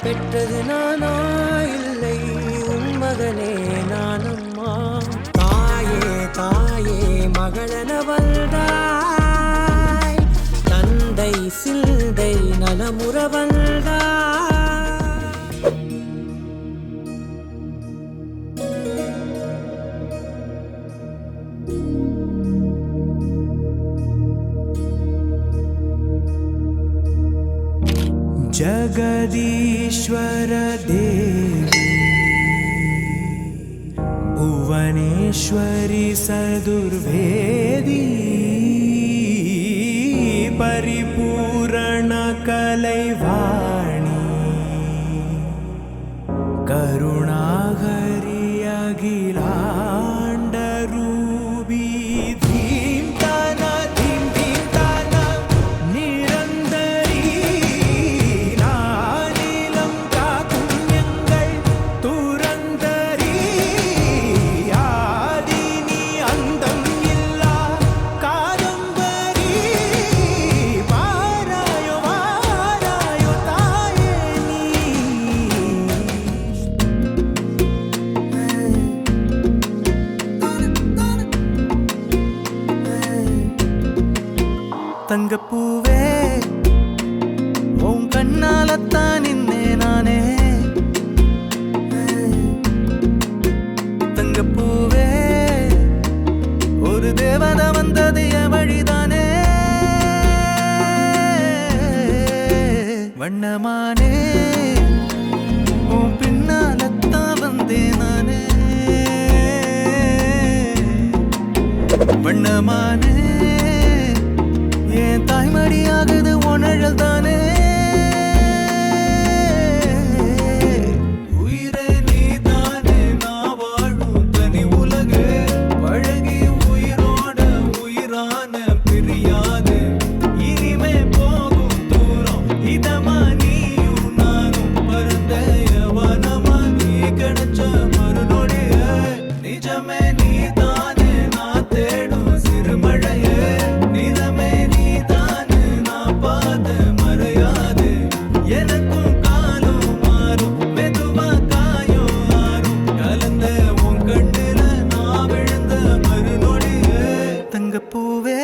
பெற்றது நானா இல்லை உன் மகனே நானம்மா. தாயே தாயே மகளென வந்தாய், தந்தை சிந்தை நலமுற வந்தாய். जगदीश्वर देवी भुवनेश्वरी सदुर्वेदी परिपूर्ण कलैवाणी करुणाहरि अखिलाण्डरूपी தங்கப்பூவே உன் கண்ணாலத்தான் நின்னே நானே. தங்கப்பூவே ஒரு தேவதை வந்தது என் வழிதானே. வண்ணமானே உன் பின்னாலத்தான் வந்தேன் நானே. வண்ணமானே என் தாய்மடியாகுது உணழல் தானே. உயிரே நீ தானே நான் வாழும் தனி உலகு. பழகி உயிரோட உயிரான பிரியாது இனிமே போகும் தூரம். இதமா நீயும் நானும் பரந்த வனமா நீ கிடைச்ச மறுநொடிய. நிஜமே நீ தானே நான் தேடும் சிறுமழைய. நிறமே பூவே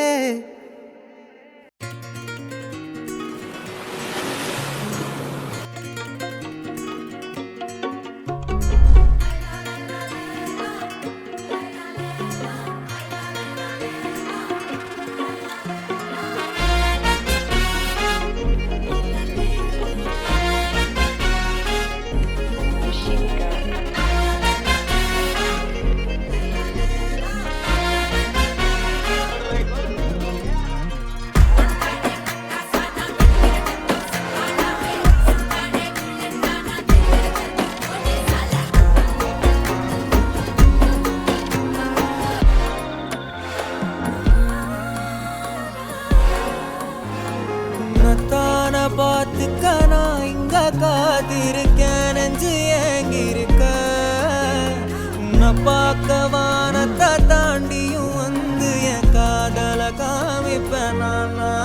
பார்த்துக்க நான் இங்க காத்திருக்கேன். நெஞ்சு ஏங்கிருக்க உன்னை பார்க்க வானத்தை தாண்டியும் வந்து என் காதல காமிப்பேன் நான்.